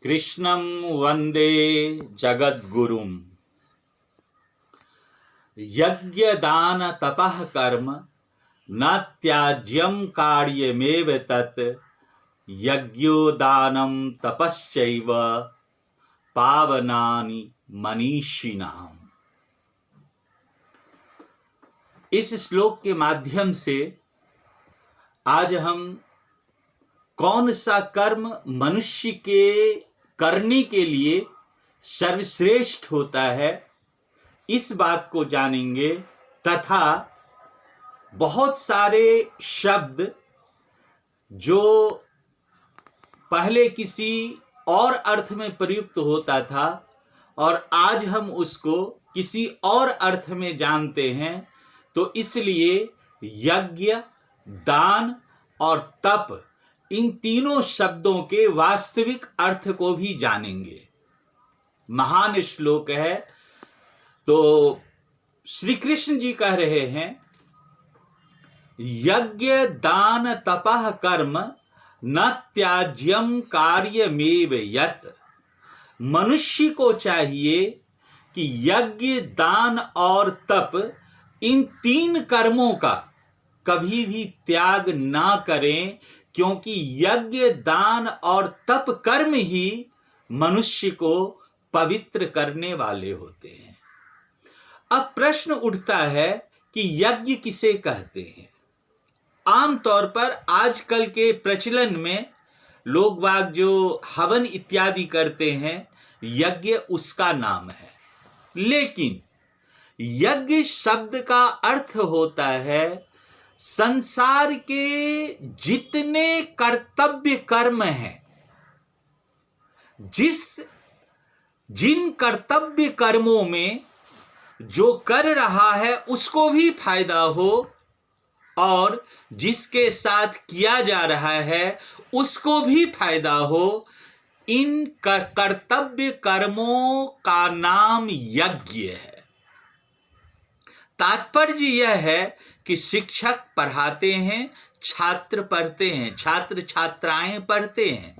कृष्णं वन्दे जगद्गुरुम्। यज्ञदानतपः कर्म न त्याज्यं कार्यमेव तत् यज्ञोदानं तपश्चैव पावनानि मनीषिणाम्। इस श्लोक के माध्यम से आज हम कौन सा कर्म मनुष्य के करने के लिए सर्वश्रेष्ठ होता है, इस बात को जानेंगे तथा बहुत सारे शब्द जो पहले किसी और अर्थ में प्रयुक्त होता था और आज हम उसको किसी और अर्थ में जानते हैं, तो इसलिए यज्ञ, दान और तप, इन तीनों शब्दों के वास्तविक अर्थ को भी जानेंगे। महान श्लोक है। तो श्री कृष्ण जी कह रहे हैं, यज्ञ दान तपः कर्म न त्याज्यम कार्यमेव यत्। मनुष्य को चाहिए कि यज्ञ, दान और तप, इन तीन कर्मों का कभी भी त्याग ना करें, क्योंकि यज्ञ, दान और तप कर्म ही मनुष्य को पवित्र करने वाले होते हैं। अब प्रश्न उठता है कि यज्ञ किसे कहते हैं। आमतौर पर आजकल के प्रचलन में लोग वाग जो हवन इत्यादि करते हैं, यज्ञ उसका नाम है। लेकिन यज्ञ शब्द का अर्थ होता है संसार के जितने कर्तव्य कर्म हैं, जिन कर्तव्य कर्मों में जो कर रहा है उसको भी फायदा हो और जिसके साथ किया जा रहा है उसको भी फायदा हो, इन कर्तव्य कर्मों का नाम यज्ञ है। तात्पर्य यह है कि शिक्षक पढ़ाते हैं, छात्र पढ़ते हैं, छात्र छात्राएं पढ़ते हैं,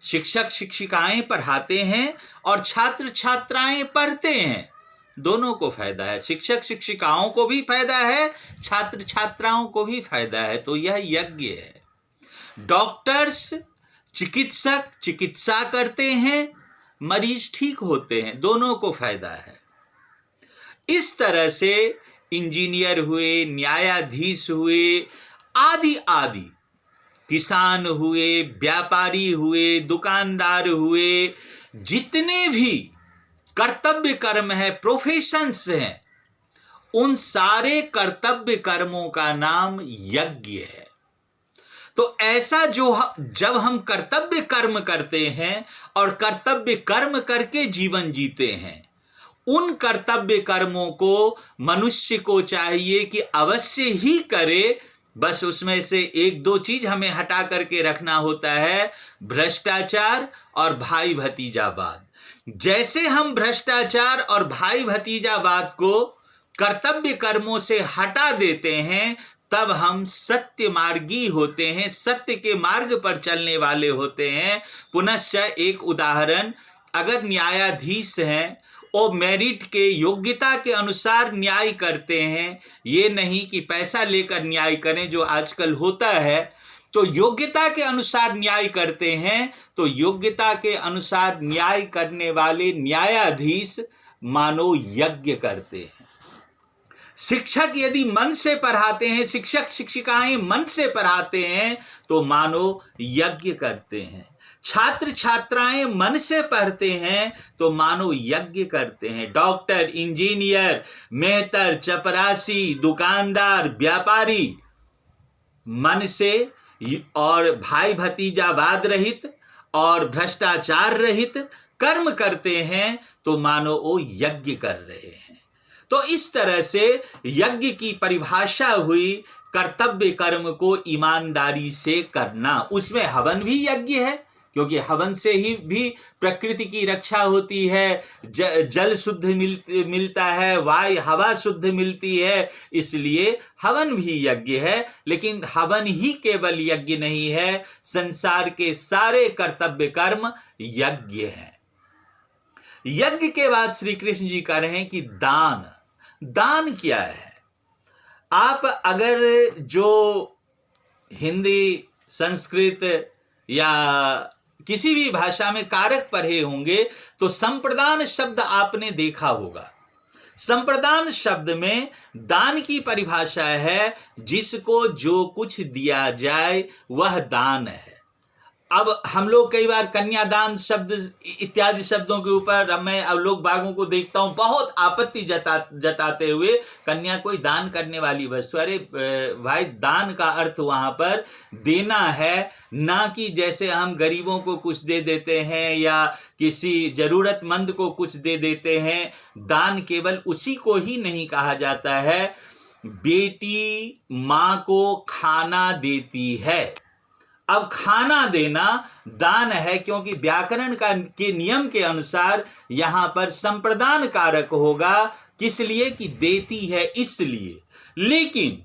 शिक्षक शिक्षिकाएं पढ़ाते हैं और छात्र छात्राएं पढ़ते हैं। दोनों को फायदा है, शिक्षक शिक्षिकाओं को भी फायदा है, छात्र छात्राओं को भी फायदा है। तो यह यज्ञ है। डॉक्टर्स, चिकित्सक चिकित्सा करते हैं, मरीज ठीक होते हैं, दोनों को फायदा है। इस तरह से इंजीनियर हुए, न्यायाधीश हुए, आदि आदि, किसान हुए, व्यापारी हुए, दुकानदार हुए, जितने भी कर्तव्य कर्म है, प्रोफेशंस हैं, उन सारे कर्तव्य कर्मों का नाम यज्ञ है। तो ऐसा जब हम कर्तव्य कर्म करते हैं और कर्तव्य कर्म करके जीवन जीते हैं, उन कर्तव्य कर्मों को मनुष्य को चाहिए कि अवश्य ही करे। बस उसमें से एक दो चीज हमें हटा करके रखना होता है, भ्रष्टाचार और भाई भतीजावाद। जैसे हम भ्रष्टाचार और भाई भतीजावाद को कर्तव्य कर्मों से हटा देते हैं, तब हम सत्य मार्गी होते हैं, सत्य के मार्ग पर चलने वाले होते हैं। पुनश्च एक उदाहरण, अगर न्यायाधीश हैं वो मेरिट के, योग्यता के अनुसार न्याय करते हैं, ये नहीं कि पैसा लेकर न्याय करें जो आजकल होता है, तो योग्यता के अनुसार न्याय करते हैं। तो योग्यता के अनुसार न्याय करने वाले न्यायाधीश मानो यज्ञ करते हैं। शिक्षक यदि मन से पढ़ाते हैं, शिक्षक शिक्षिकाएं मन से पढ़ाते हैं, तो मानो यज्ञ करते हैं। छात्र छात्राएं मन से पढ़ते हैं तो मानो यज्ञ करते हैं। डॉक्टर, इंजीनियर, मेहतर, चपरासी, दुकानदार, व्यापारी मन से और भाई भतीजावाद रहित और भ्रष्टाचार रहित कर्म करते हैं, तो मानो वो यज्ञ कर रहे हैं। तो इस तरह से यज्ञ की परिभाषा हुई कर्तव्य कर्म को ईमानदारी से करना। उसमें हवन भी यज्ञ है, क्योंकि हवन से ही भी प्रकृति की रक्षा होती है, जल शुद्ध मिलता है, वायु हवा शुद्ध मिलती है, इसलिए हवन भी यज्ञ है। लेकिन हवन ही केवल यज्ञ नहीं है, संसार के सारे कर्तव्य कर्म यज्ञ हैं। यज्ञ के बाद श्री कृष्ण जी कह रहे हैं कि दान क्या है। आप अगर जो हिंदी, संस्कृत या किसी भी भाषा में कारक पढ़े होंगे तो संप्रदान शब्द आपने देखा होगा। संप्रदान शब्द में दान की परिभाषा है जिसको जो कुछ दिया जाए वह दान है। अब हम लोग कई बार कन्यादान शब्द इत्यादि शब्दों के ऊपर मैं अब लोग बागों को देखता हूं बहुत आपत्ति जताते हुए, कन्या कोई दान करने वाली वस्तु। अरे भाई, दान का अर्थ वहां पर देना है, ना कि जैसे हम गरीबों को कुछ दे देते हैं या किसी जरूरतमंद को कुछ दे देते हैं। दान केवल उसी को ही नहीं कहा जाता है। बेटी माँ को खाना देती है, अब खाना देना दान है, क्योंकि व्याकरण के नियम के अनुसार यहां पर संप्रदान कारक होगा। किस लिए? कि देती है इसलिए। लेकिन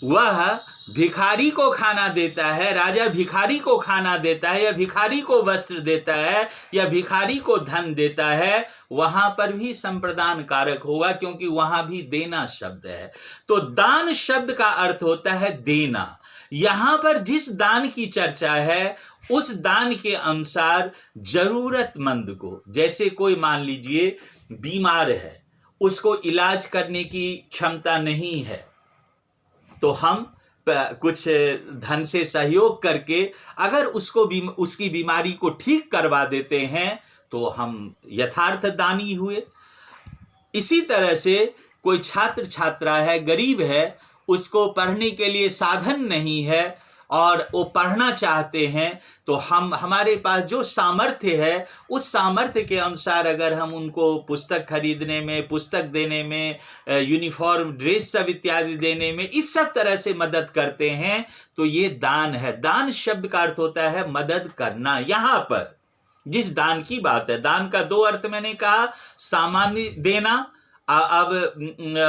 वह भिखारी को खाना देता है, राजा भिखारी को खाना देता है, या भिखारी को वस्त्र देता है, या भिखारी को धन देता है, वहां पर भी संप्रदान कारक होगा, क्योंकि वहां भी देना शब्द है। तो दान शब्द का अर्थ होता है देना। यहां पर जिस दान की चर्चा है उस दान के अनुसार जरूरतमंद को, जैसे कोई मान लीजिए बीमार है, उसको इलाज करने की क्षमता नहीं है, तो हम कुछ धन से सहयोग करके अगर उसकी बीमारी को ठीक करवा देते हैं तो हम यथार्थ दानी हुए। इसी तरह से कोई छात्र छात्रा है, गरीब है, उसको पढ़ने के लिए साधन नहीं है और वो पढ़ना चाहते हैं, तो हमारे पास जो सामर्थ्य है उस सामर्थ्य के अनुसार अगर हम उनको पुस्तक खरीदने में, पुस्तक देने में, यूनिफॉर्म ड्रेस सब इत्यादि देने में, इस सब तरह से मदद करते हैं, तो ये दान है। दान शब्द का अर्थ होता है मदद करना। यहाँ पर जिस दान की बात है, दान का दो अर्थ मैंने कहा, सामान्य देना। अब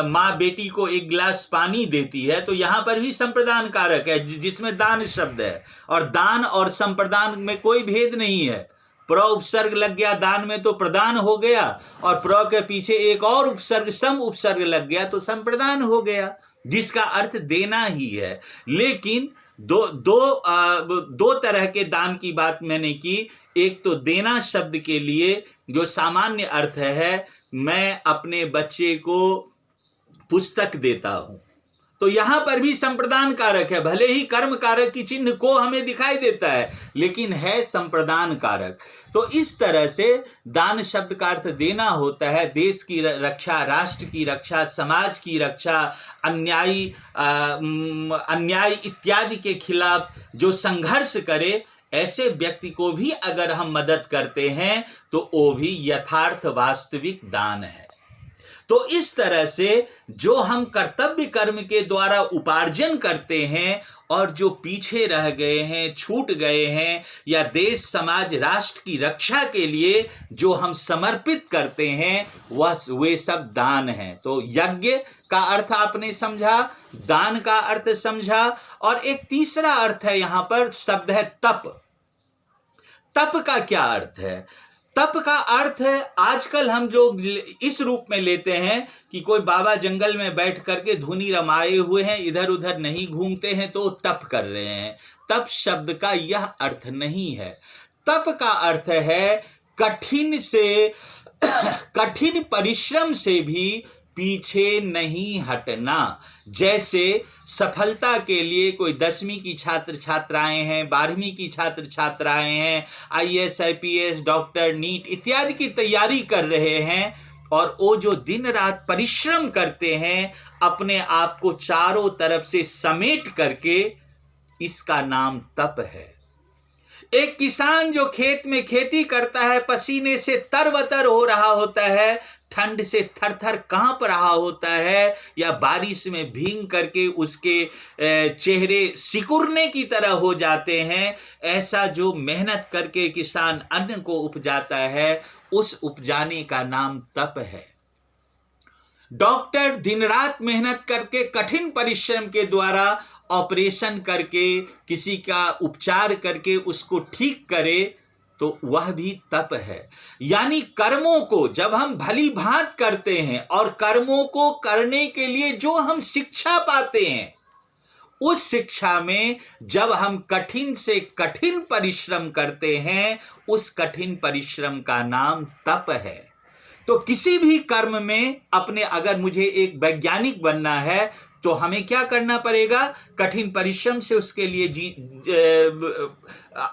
माँ बेटी को एक गिलास पानी देती है तो यहाँ पर भी संप्रदान कारक है जिसमें दान शब्द है, और दान और संप्रदान में कोई भेद नहीं है। प्र उपसर्ग लग गया दान में तो प्रदान हो गया, और प्र के पीछे एक और उपसर्ग सम उपसर्ग लग गया तो संप्रदान हो गया, जिसका अर्थ देना ही है। लेकिन दो तरह के दान की बात मैंने की। एक तो देना शब्द के लिए जो सामान्य अर्थ है, मैं अपने बच्चे को पुस्तक देता हूं, तो यहां पर भी संप्रदान कारक है। भले ही कर्म कारक की चिन्ह को हमें दिखाई देता है, लेकिन है संप्रदान कारक। तो इस तरह से दान शब्द का अर्थ देना होता है देश की रक्षा, राष्ट्र की रक्षा, समाज की रक्षा, अन्याय इत्यादि के खिलाफ जो संघर्ष करे, ऐसे व्यक्ति को भी अगर हम मदद करते हैं तो वो भी यथार्थ वास्तविक दान है। तो इस तरह से जो हम कर्तव्य कर्म के द्वारा उपार्जन करते हैं और जो पीछे रह गए हैं, छूट गए हैं, या देश समाज राष्ट्र की रक्षा के लिए जो हम समर्पित करते हैं, वे सब दान हैं। तो यज्ञ का अर्थ आपने समझा, दान का अर्थ समझा, और एक तीसरा अर्थ है यहाँ पर, शब्द है तप। तप का क्या अर्थ है? तप का अर्थ है, आजकल हम लोग इस रूप में लेते हैं कि कोई बाबा जंगल में बैठ करके धुनी रमाए हुए हैं, इधर उधर नहीं घूमते हैं तो तप कर रहे हैं। तप शब्द का यह अर्थ नहीं है। तप का अर्थ है कठिन परिश्रम से भी पीछे नहीं हटना। जैसे सफलता के लिए कोई 10वीं की छात्र छात्राएं हैं, 12वीं की छात्र छात्राएं हैं, IAS IPS डॉक्टर नीट इत्यादि की तैयारी कर रहे हैं, और वो जो दिन रात परिश्रम करते हैं अपने आप को चारों तरफ से समेट करके, इसका नाम तप है। एक किसान जो खेत में खेती करता है, पसीने से तरबतर हो रहा होता है, ठंड से थर-थर कांप रहा होता है, या बारिश में भीग करके उसके चेहरे सिकुड़ने की तरह हो जाते हैं, ऐसा जो मेहनत करके किसान अन्न को उपजाता है, उस उपजाने का नाम तप है। डॉक्टर दिन रात मेहनत करके कठिन परिश्रम के द्वारा ऑपरेशन करके किसी का उपचार करके उसको ठीक करे, तो वह भी तप है। यानी कर्मों को जब हम भली भांत करते हैं और कर्मों को करने के लिए जो हम शिक्षा पाते हैं, उस शिक्षा में जब हम कठिन से कठिन परिश्रम करते हैं, उस कठिन परिश्रम का नाम तप है। तो किसी भी कर्म में अपने, अगर मुझे एक वैज्ञानिक बनना है तो हमें क्या करना पड़ेगा? कठिन परिश्रम से उसके लिए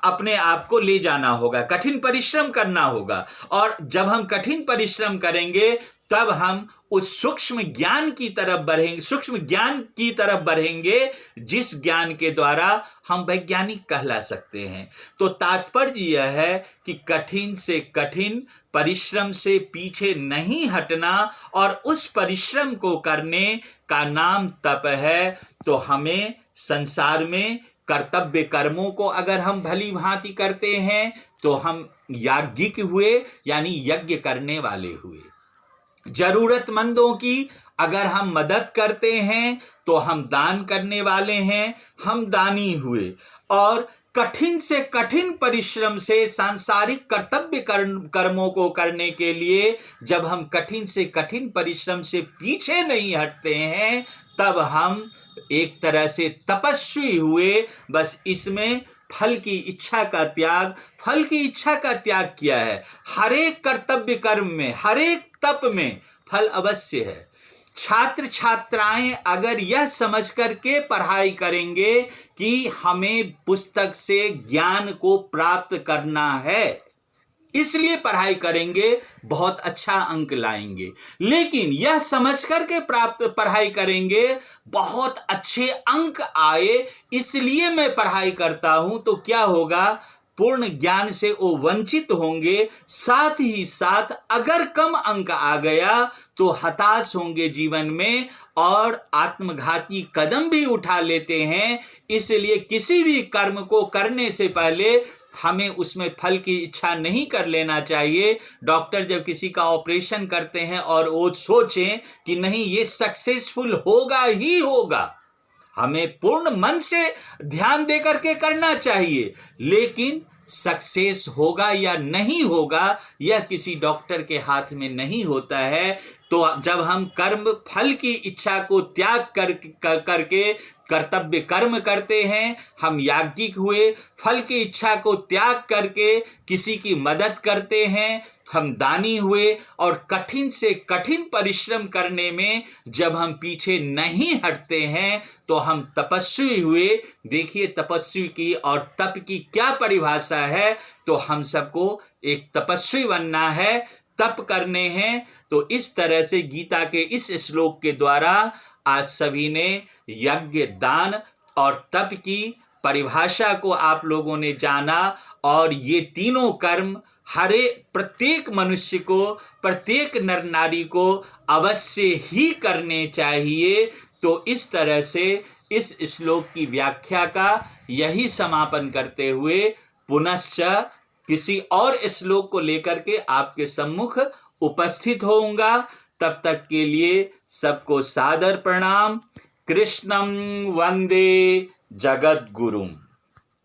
अपने आप को ले जाना होगा, कठिन परिश्रम करना होगा। और जब हम कठिन परिश्रम करेंगे तब हम उस सूक्ष्म ज्ञान की तरफ बढ़ेंगे, सूक्ष्म ज्ञान की तरफ बढ़ेंगे, जिस ज्ञान के द्वारा हम वैज्ञानिक कहला सकते हैं। तो तात्पर्य यह है कि कठिन से कठिन परिश्रम से पीछे नहीं हटना और उस परिश्रम को करने का नाम तप है। तो हमें संसार में कर्तव्य कर्मों को अगर हम भली भांति करते हैं तो हम याज्ञिक हुए, यानी यज्ञ करने वाले हुए। जरूरतमंदों की अगर हम मदद करते हैं तो हम दान करने वाले हैं, हम दानी हुए। और कठिन से कठिन परिश्रम से सांसारिक कर्तव्य कर्मों को करने के लिए जब हम कठिन से कठिन परिश्रम से पीछे नहीं हटते हैं, तब हम एक तरह से तपस्वी हुए। बस इसमें फल की इच्छा का त्याग, फल की इच्छा का त्याग किया है। हर एक कर्तव्य कर्म में, हर एक तप में फल अवश्य है। छात्र छात्राएं अगर यह समझ करके पढ़ाई करेंगे कि हमें पुस्तक से ज्ञान को प्राप्त करना है, इसलिए पढ़ाई करेंगे, बहुत अच्छा अंक लाएंगे। लेकिन यह समझ करके पढ़ाई करेंगे, बहुत अच्छे अंक आए इसलिए मैं पढ़ाई करता हूं, तो क्या होगा? पूर्ण ज्ञान से वो वंचित होंगे। साथ ही साथ अगर कम अंक आ गया तो हताश होंगे जीवन में और आत्मघाती कदम भी उठा लेते हैं। इसलिए किसी भी कर्म को करने से पहले हमें उसमें फल की इच्छा नहीं कर लेना चाहिए। डॉक्टर जब किसी का ऑपरेशन करते हैं और वो सोचें कि नहीं ये सक्सेसफुल होगा ही होगा, हमें पूर्ण मन से ध्यान दे करके करना चाहिए। लेकिन सक्सेस होगा या नहीं होगा यह किसी डॉक्टर के हाथ में नहीं होता है। तो जब हम कर्म फल की इच्छा को त्याग करके कर्तव्य कर्म करते हैं, हम याज्ञिक हुए। फल की इच्छा को त्याग करके किसी की मदद करते हैं, हम दानी हुए। और कठिन से कठिन परिश्रम करने में जब हम पीछे नहीं हटते हैं तो हम तपस्वी हुए। देखिए तपस्वी की और तप की क्या परिभाषा है। तो हम सबको एक तपस्वी बनना है, तप करने हैं। तो इस तरह से गीता के इस श्लोक के द्वारा आज सभी ने यज्ञ, दान और तप की परिभाषा को आप लोगों ने जाना। और ये तीनों कर्म प्रत्येक मनुष्य को, प्रत्येक नर नारी को अवश्य ही करने चाहिए। तो इस तरह से इस श्लोक की व्याख्या का यही समापन करते हुए पुनश्च किसी और श्लोक को लेकर के आपके सम्मुख उपस्थित होऊंगा। तब तक के लिए सबको सादर प्रणाम। कृष्णं वंदे जगद्गुरुम्।